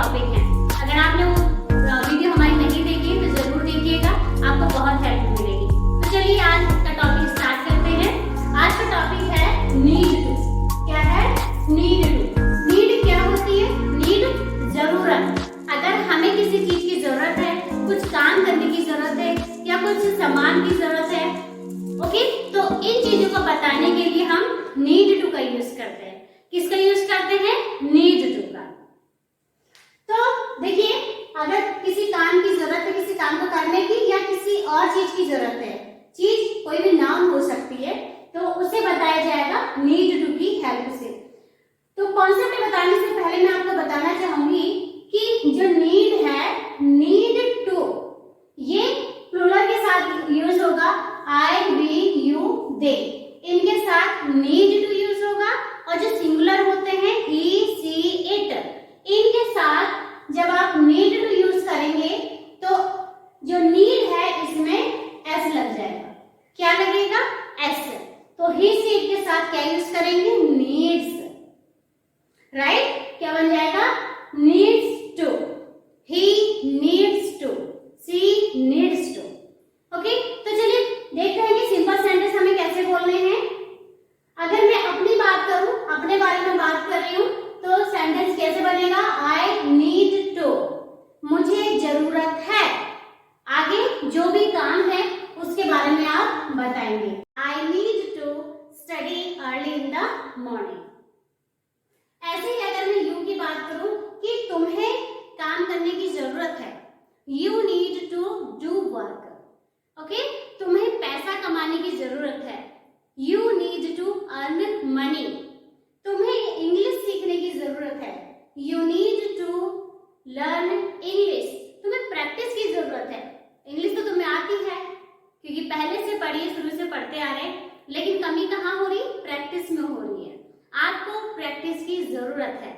Topic है। अगर आपने वो वीडियो हमारी नहीं देखी तो जरूर देखिएगा, आपको बहुत हेल्प मिलेगी। तो चलिए आज का टॉपिक स्टार्ट करते हैं। आज का टॉपिक है नीड टू। क्या है? Need to. नीड क्या होती है? नीड जरूरत। अगर हमें किसी चीज की जरूरत है, कुछ काम करने की जरूरत है या कुछ सामान की जरूरत है, ओके, तो इन चीजों को बताने के लिए हम नीड टू का यूज करते हैं। किसका यूज करते हैं? नीड टू का। तो देखिए, अगर किसी काम की जरूरत है, किसी काम को करने की या किसी और चीज की जरूरत है, चीज कोई भी नाउन हो सकती है, तो उसे बताया जाएगा नीड टू की हेल्प से। तो कॉन्सेप्ट बताने से पहले मैं आपको बताना चाहूंगी कि जो नीड है, नीड टू, ये प्लूरल के साथ यूज होगा। आई, वी, यू, दे, इनके साथ नीड टू यूज होगा। और जो सिंगुलर होते हैं, ही, सी, इट, इनके साथ जब आप नीड टू यूज करेंगे तो जो नीड है इसमें एस लग जाएगा। क्या लगेगा? एस। तो ही, सी, इट के साथ क्या यूज करेंगे? नीड्स। राइट? क्या बन जाएगा? Needs to. He needs to, she needs to. Okay, तो चलिए देखते हैं कि सिंपल सेंटेंस हमें कैसे बोलने हैं। अगर मैं अपनी बात करूं, अपने बारे में बात कर रही हूं, तो सेंटेंस कैसे बनेगा? आई नीड टू, मुझे जरूरत है। आगे जो भी काम है उसके बारे में आप बताएंगे। I need to study early in the morning. ऐसे ही अगर मैं यू की बात करूं कि तुम्हें काम करने की जरूरत है, you need to do work. Okay, तुम्हें पैसा कमाने की जरूरत है, you need to earn money. तुम्हें इंग्लिश सीखने की जरूरत है, you need to learn English. तुम्हें प्रैक्टिस की जरूरत है। इंग्लिश तो तुम्हें आती है क्योंकि पहले से पढ़िए, शुरू से पढ़ते आ रहे, लेकिन कमी कहाँ हो रही? प्रैक्टिस में हो रही है। आपको प्रैक्टिस की जरूरत है।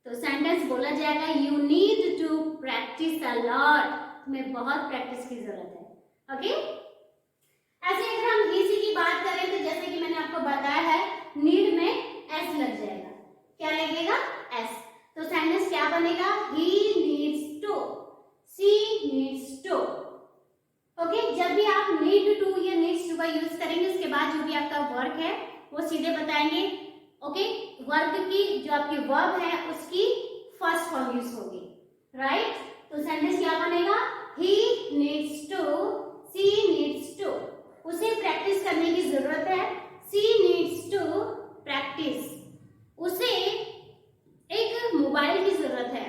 तो सेंटेंस बोला जाएगा you need to practice a lot. तुम्हें बहुत प्रैक्टिस की जरूरत है। ओके, ऐसे अगर हम ईसी की बात करें तो जैसे कि मैंने आपको बताया है, नीड में एस लग जाएगा। क्या लगेगा? एस। तो सेंटेंस क्या बनेगा? He needs to, she needs to. Okay, जब भी आप नीड टू या नीड्स टू का यूज करेंगे, उसके बाद जो भी आपका वर्क है वो सीधे बताएंगे। ओके, वर्क की जो आपकी वर्ब है उसकी फर्स्ट फॉर्म यूज होगी। राइट? तो सेंटेंस क्या बनेगा? He needs to, she needs to, उसे प्रैक्टिस करने की जरूरत है, सी नीड्स टू प्रैक्टिस, उसे एक मोबाइल की जरूरत है,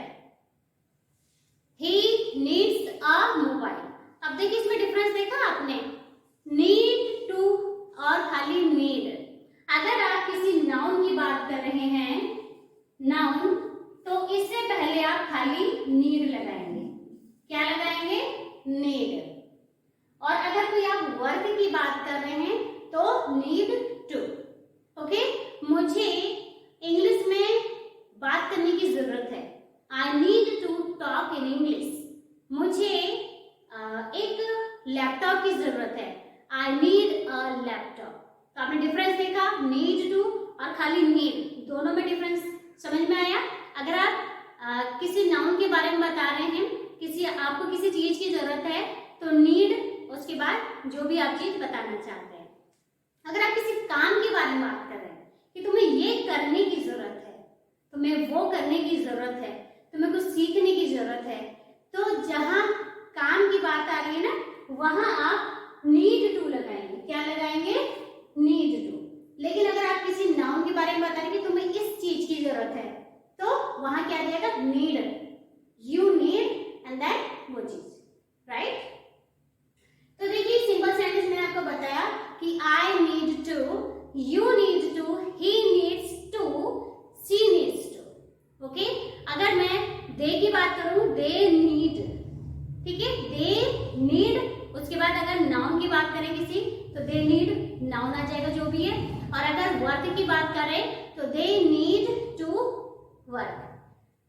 ही नीड्स अ मोबाइल। अब देखिए इसमें डिफरेंस देखा आपने, नीड टू और खाली नीड। अगर आप किसी नाउन की बात कर रहे हैं, नाउन, तो इससे पहले आप खाली नीड लगाएंगे। क्या लगाएंगे? नीड। और अगर कोई आप वर्क की बात कर रहे हैं तो नीड टू। ओके, मुझे इंग्लिश में बात करने की जरूरत है, I need to talk in English. मुझे एक लैपटॉप की जरूरत है, आई नीड अ लैपटॉप। तो आपने डिफरेंस देखा, नीड टू और खाली नीड, दोनों में डिफरेंस समझ में आया? अगर आप किसी नाउन के बारे में बता रहे हैं, आपको किसी चीज की जरूरत है, तो नीड, उसके बाद जो भी आप चीज बताना चाहते हैं। अगर आप किसी काम के बारे में बात कर रहे हैं कि तुम्हें ये करने की जरूरत है, तुम्हें वो करने की जरूरत है, तुम्हें कुछ सीखने की जरूरत है, तो जहां काम की बात आ रही है ना, वहां आप नीड टू लगाएंगे। क्या लगाएंगे? Need to. लेकिन अगर आप किसी नाउन के बारे में बता रहे हैं कि तुम्हें इस चीज की जरूरत है, तो वहां क्या जाएगा? Need, you need and then वो चीज। राइट? तो देखिए सिंपल सेंटेंस मैंने आपको बताया कि I need to, you need to, he needs to, she needs to. Okay, अगर मैं दे की बात करूं, दे नीड, ठीक है, दे नीड। उसके बाद अगर नाउन की बात करें किसी, तो दे नीड नाउन आ जाएगा जो भी है। और अगर वर्क की बात करें तो they need to work.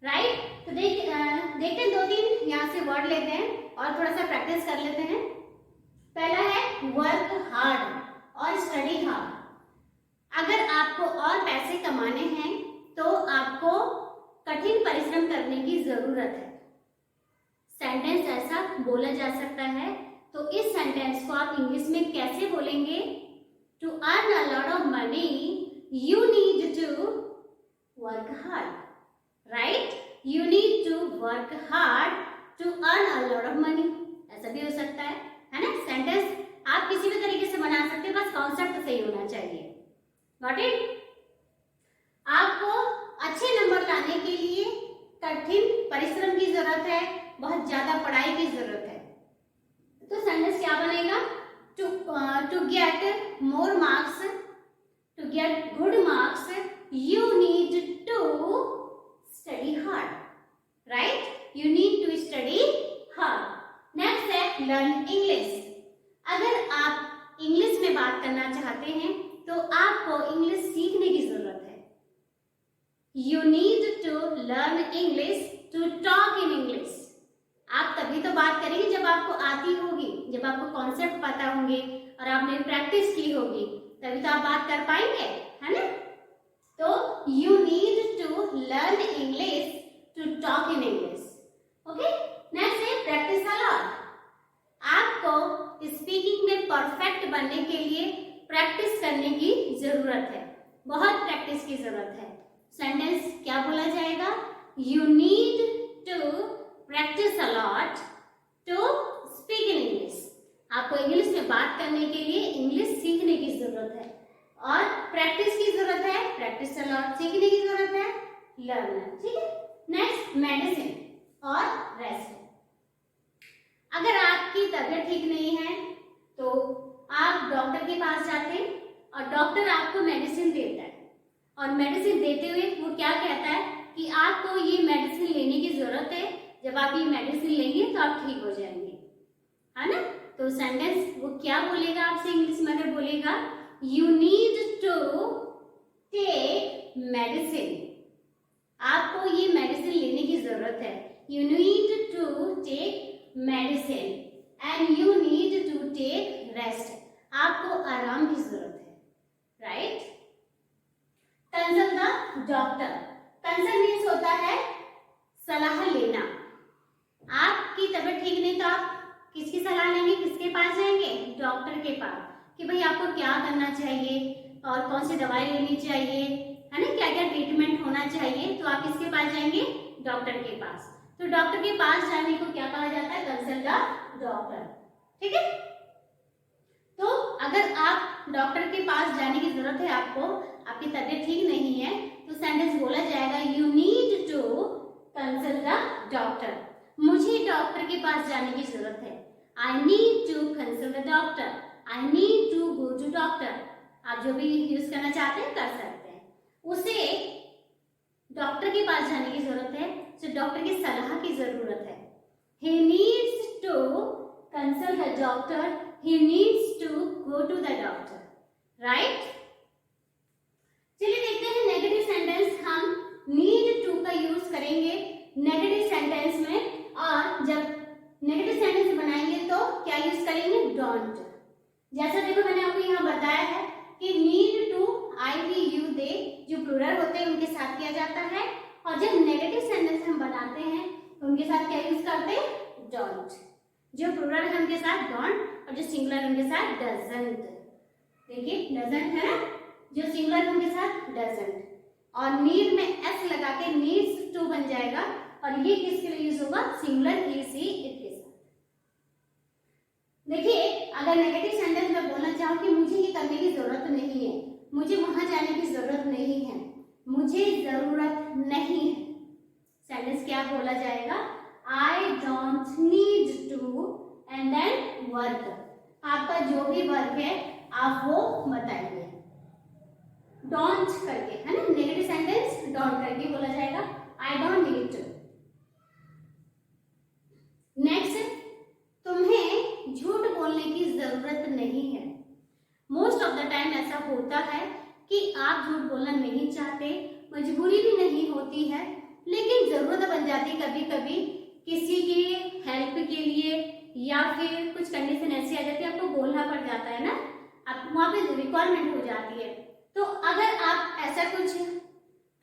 Right? तो देखते हैं, दो तीन यहाँ से वर्ड लेते हैं और थोड़ा सा प्रैक्टिस कर लेते हैं। पहला है वर्क हार्ड और स्टडी हार्ड। अगर आपको और पैसे कमाने हैं तो आपको कठिन परिश्रम करने की जरूरत है। सेंटेंस ऐसा बोला जा सकता है। तो इस सेंटेंस को आप इंग्लिश में कैसे बोलेंगे? To earn a lot of money you need to work hard, right? You need to work hard to earn a lot of money, ऐसा भी हो सकता है ना? सेंटेंस आप किसी भी तरीके से बना सकते हैं, बस कॉन्सेप्ट सही होना चाहिए। Got it? आपको अच्छे नंबर लाने के लिए कठिन परिश्रम की जरूरत है, बहुत ज्यादा पढ़ाई की जरूरत है। तो सेंटेंस क्या बनेगा? To get more marks, to get good marks you need to study hard, right? You need to study hard. Next है लर्न इंग्लिश। अगर आप इंग्लिश में बात करना चाहते हैं तो आपको इंग्लिश सीखने की जरूरत है। You need to learn English to talk in English. आप तभी तो बात करेंगे जब आपको आती होगी, जब आपको कॉन्सेप्ट पता होंगे और आपने प्रैक्टिस की होगी, तभी तो आप बात कर पाएंगे, है ना? तो you need to learn English to talk in English. Okay, next है प्रैक्टिस अ लॉट। आपको स्पीकिंग में परफेक्ट बनने के लिए प्रैक्टिस करने की जरूरत है, बहुत प्रैक्टिस की जरूरत है। सेंटेंस क्या बोला जाएगा? You need to practice a lot to speak in English. आपको इंग्लिश में बात करने के लिए इंग्लिश सीखने की जरूरत है और प्रैक्टिस की जरूरत है, प्रैक्टिस अ लॉट सीखने की जरूरत है, लर्न, ठीक है? नेक्स्ट मेडिसिन और रेस्ट। अगर आपकी तबीयत ठीक नहीं है तो आप डॉक्टर के पास जाते हैं और डॉक्टर आपको मेडिसिन देता है, और मेडिसिन देते हुए वो क्या कहता है कि आपको ये मेडिसिन लेने की जरूरत है, जब आप ये मेडिसिन लेंगे तो आप ठीक हो जाएंगे, है ना? तो सेंटेंस वो क्या बोलेगा आपसे इंग्लिश में? अगर बोलेगा you need to take medicine, आपको ये मेडिसिन लेने की जरूरत है। You need to take medicine and you need to take rest, आपको आराम की जरूरत है, right? Consult the doctor. Consult means होता है सलाह लेना। आपकी तबीयत ठीक नहीं तो आप किसकी सलाह लेंगे? किसके पास जाएंगे? डॉक्टर के पास, कि भाई आपको क्या करना चाहिए और कौन सी दवाई लेनी चाहिए, है ना? क्या क्या ट्रीटमेंट होना चाहिए, तो आप किसके पास जाएंगे? डॉक्टर के पास। तो डॉक्टर के पास जाने को क्या कहा जाता है? कंसल्ट द डॉक्टर, ठीक है? तो अगर आप डॉक्टर के पास जाने की जरूरत है, आपको आपकी तबीयत ठीक नहीं है, तो सेंटेंस बोला जाएगा you need to consult the doctor. मुझे डॉक्टर के पास जाने की जरूरत है। I need to consult the doctor, I need to go to doctor. आप जो भी यूज करना चाहते हैं कर सकते हैं। उसे डॉक्टर के पास जाने की जरूरत है, तो डॉक्टर की सलाह की जरूरत है। He needs to consult the doctor, he needs to go to the doctor, right? चलिए देखते हैं नेगेटिव सेंटेंस। हम नीड टू का यूज करेंगे नेगेटिव सेंटेंस में, और जब नेगेटिव सेंटेंस बनाएंगे तो क्या यूज करेंगे? डोंट। जैसा देखो मैंने आपको यहाँ बताया है कि need to I we you they जो प्लूरल होते हैं उनके साथ किया जाता है, और जब नेगेटिव सेंटेंस हम बनाते हैं तो उनके साथ क्या यूज करते हैं? डोंट। जो प्लूरल है उनके साथ डोंट, और जो सिंगुलर उनके साथ डजंट। देखिए डजंट है ना, जो सिंगुलर उनके साथ डजंट, और नीड में एस लगा के नीड्स टू बन जाएगा, और ये किसके लिए यूज होगा? सिंगुलर ही सी इट के साथ। देखिए अगर नेगेटिव सेंटेंस में बोलना चाहो कि मुझे ये करने की जरूरत नहीं है, मुझे वहां जाने की जरूरत नहीं है, मुझे जरूरत नहीं है, सेंटेंस क्या बोला जाएगा? I don't need to and then work. आपका जो भी वर्क है आप वो बताइए डोंट करके, है ना? नेगेटिव सेंटेंस डोंट करके बोला जाएगा, I don't need to. Next, तुम्हें झूठ बोलने की जरूरत नहीं है। मोस्ट ऑफ द टाइम ऐसा होता है कि आप झूठ बोलना नहीं चाहते, मजबूरी भी नहीं होती है, लेकिन जरूरत बन जाती है कभी कभी किसी की हेल्प के लिए, या फिर कुछ कंडीशन ऐसी आ जाती है आपको बोलना पड़ जाता है ना, आप वहां पे रिक्वायरमेंट हो जाती है। तो अगर आप ऐसा कुछ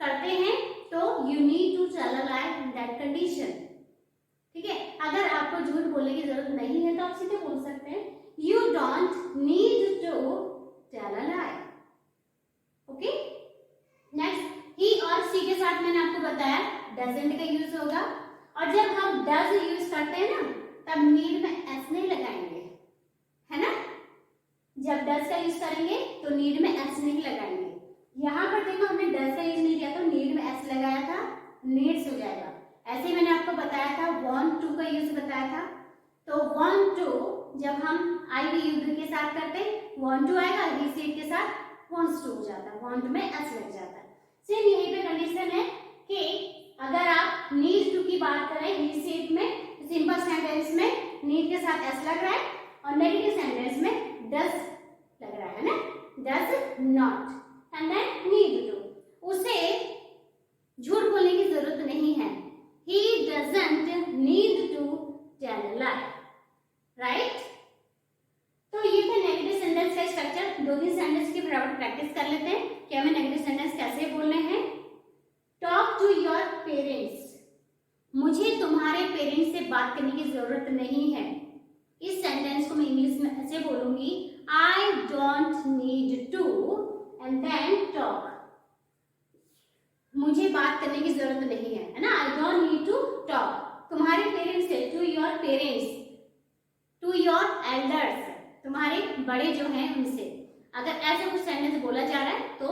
करते हैं तो you need to tell a lie in that condition. ठीक है, अगर आपको झूठ बोलने की जरूरत नहीं है तो आप सीधे बोल सकते हैं you don't need to tell a lie. Okay, next ही और सी के साथ मैंने आपको बताया डजंट का यूज होगा, और जब हम डज यूज करते हैं ना तब नीड में एस नहीं लगाएंगे, है ना। जब डज का यूज करेंगे तो नीड में एस नहीं लगाएंगे। यहाँ पर देखो हमने डज का यूज नहीं किया तो नीड में एस लगाया था, नीड्स हो जाएगा। ऐसे ही मैंने आपको बताया था वांट टू का यूज बताया था, तो वांट टू जब हम आई वी यू के साथ करते वांट टू आएगा, ही सेड के साथ वांट्स टू हो जाता, वांट में एस लग जाता। सेम यहीं पे कंडीशन है कि अगर आप नीड टू की बात करें ही सेड में, सिंपल सेंटेंस में नीड के साथ एस लग रहा है और नेगेटिव सेंटेंस में डज लग रहा है ना, does not and then need to. उसे झूठ बोलने की जरूरत नहीं है, he doesn't need to tell a lie, right? तो ये था नेगेटिव सेंटेंस का स्ट्रक्चर। दो तीन सेंटेंस की फटाफट प्रैक्टिस कर लेते हैं कि हमें नेगेटिव सेंटेंस कैसे बोलने हैं। टॉक टू योर पेरेंट्स, मुझे तुम्हारे पेरेंट्स से बात करने की जरूरत नहीं है। इस सेंटेंस को मैं इंग्लिश में ऐसे बोलूंगी I don't need to and then talk. मुझे बात करने की जरूरत नहीं है ना, I don't need to talk. तुम्हारे पेरेंट्स से, to your parents, to your elders, तुम्हारे बड़े जो हैं उनसे। अगर ऐसा कुछ सेंटेंस बोला जा रहा है तो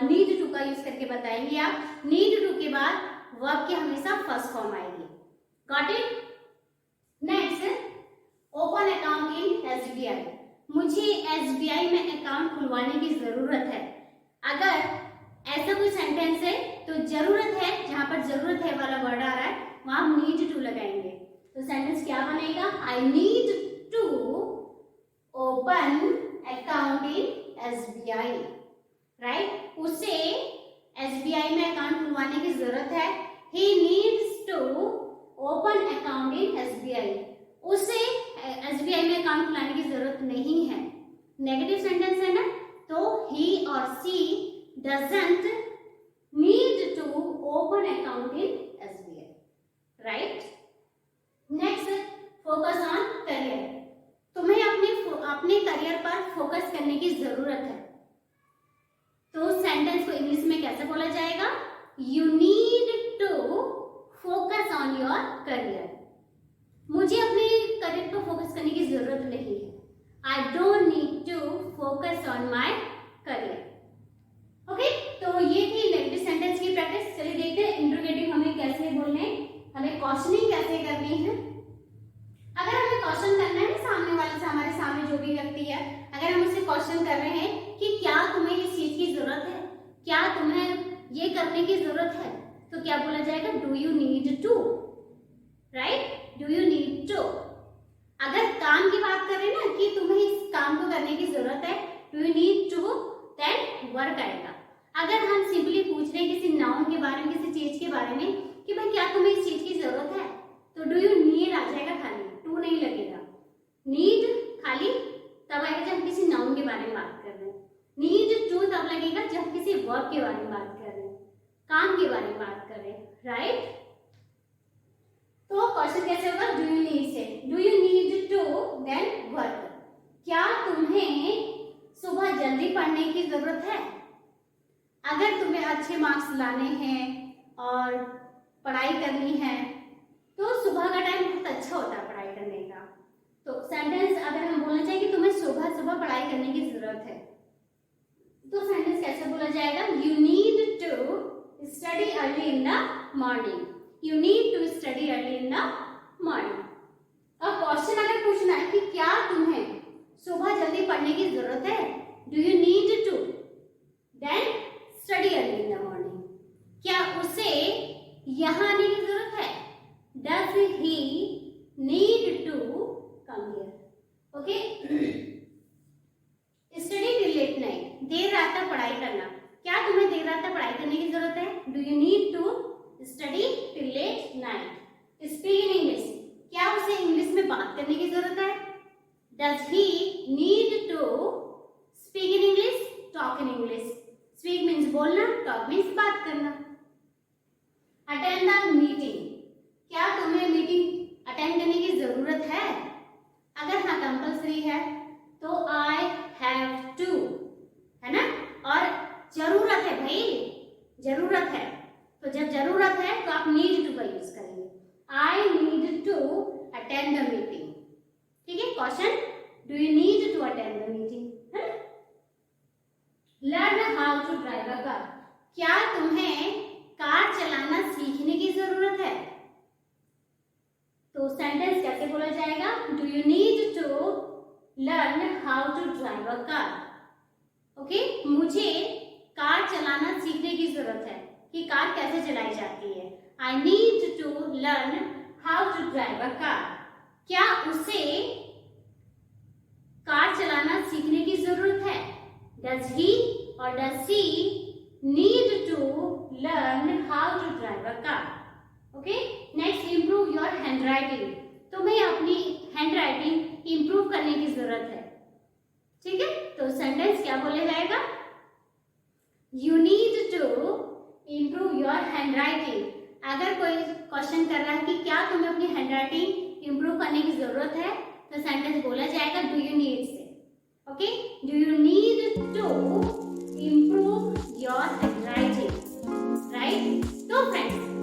नीड टू का यूज करके बताएंगे आप। नीड टू के बाद वर्ब की हमेशा फर्स्ट फॉर्म आएगी। Got it? Next, open account in SBI, मुझे एसबीआई में अकाउंट खुलवाने की जरूरत है। अगर ऐसा कोई सेंटेंस है तो जरूरत है, जहां पर जरूरत है वाला वर्ड आ रहा है वहां हम नीड टू लगाएंगे। तो सेंटेंस क्या बनेगा, I need to open account in SBI, right. उसे एसबीआई में अकाउंट खुलवाने की जरूरत है, he needs to open account in SBI. उसे एसबीआई में अकाउंट खुलाने की जरूरत नहीं है। नेगेटिव सेंटेंस है ना, तो ही और सी doesn't need to open account in SBI, right? Next, focus on career. तुम्हें अपने करियर पर फोकस करने की जरूरत है। तो सेंटेंस को इंग्लिश में कैसे बोला जाएगा, you need to focus on your career. मुझे अपने करियर पर फोकस करने की जरूरत नहीं है, I don't need to focus on my career. Okay, तो ये थी नेगेटिव सेंटेंस की प्रैक्टिस। चलिए देखते हैं इंट्रोगेटिव हमें कैसे बोलने हैं, हमें क्वेश्चनिंग कैसे करनी है। अगर हमें क्वेश्चन करना है सामने वाले से, हमारे सामने जो भी व्यक्ति है, अगर हम उससे क्वेश्चन कर रहे हैं कि क्या तुम्हें इस चीज की जरूरत है, क्या तुम्हें ये करने की जरूरत है, तो क्या बोला जाएगा, do you need to, right, do you need to. अगर काम की बात कर रहे हैं ना कि तुम्हें इस काम को करने की जरूरत है, do you need to, then work आएगा। अगर हम सिंपली पूछ रहे हैं किसी नाउन के बारे में, किसी चीज के बारे में कि भाई क्या तुम्हें इस चीज की जरूरत है, तो डू यू नीड आ जाएगा, खाली टू नहीं लगेगा। नीड खाली तब आएगा जब किसी नाउन के बारे में बात कर रहे हैं, नीड टू तब लगेगा जब किसी वर्ब के बारे में बात कर रहे हैं, काम के बारे में बात कर रहे हैं, राइट। तो क्वेश्चन कैसे होगा, डू यू नीड से, do you need to then work. क्या तुम्हें सुबह जल्दी पढ़ने की जरूरत है? अगर तुम्हें अच्छे मार्क्स लाने हैं और पढ़ाई करनी है तो सुबह का टाइम बहुत अच्छा होता है पढ़ाई करने का। तो सेंटेंस अगर हम बोलना चाहिए कि तुम्हें सुबह सुबह पढ़ाई करने की जरूरत है, तो सेंटेंस कैसे बोला जाएगा, you need to study early in the morning, you need to study early in the morning. और क्वेश्चन अगर पूछना है कि क्या तुम्हें सुबह जल्दी पढ़ने की जरूरत है, do you need to then study early in the morning. क्या उसे यहाँ आने की जरूरत है, does he need to come here, okay. Study till late night, देर रात तक पढ़ाई करना, क्या तुम्हें देर रात तक पढ़ाई करने की जरूरत है, do you need to study till late night. Speak in English, क्या उसे इंग्लिश में बात करने की जरूरत है, does he need to speak in English, talk in English. Speak means बोलना, टॉक मीन्स बात करना। अटेंड द मीटिंग, क्या तुम्हें मीटिंग अटेंड करने की जरूरत है? अगर हाँ कंपल्सरी है तो आई हैव टू, है ना। और जरूरत है भाई, जरूरत है, तो जब जरूरत है तो आप नीड टू का यूज करेंगे। I need to attend the meeting, ठीक है। Question, do you need to attend the meeting, है ना। Learn how to drive a car, क्या तुम्हें कार चलाना सीखने की जरूरत है? तो सेंटेंस कैसे बोला जाएगा? Do you need to learn how to drive a car, okay. मुझे कार चलाना सीखने की जरूरत है कि कार कैसे चलाई जाती है। I need to learn how to drive a car, क्या उसे कार चलाना सीखने की जरूरत है? डज ही और does she need to learn how to drive a car, okay. Next, improve your handwriting, तुम्हें अपनी हैंड राइटिंग इंप्रूव करने की जरूरत है, ठीक है। तो सेंटेंस क्या बोला जाएगा? You need to improve your handwriting. अगर कोई क्वेश्चन कर रहा है कि क्या तुम्हें अपनी हैंड राइटिंग इंप्रूव करने की जरूरत है, तो सेंटेंस बोला जाएगा डू यू नीड से, okay. Do you need to improve your handwriting, right. तो फ्रेंड्स,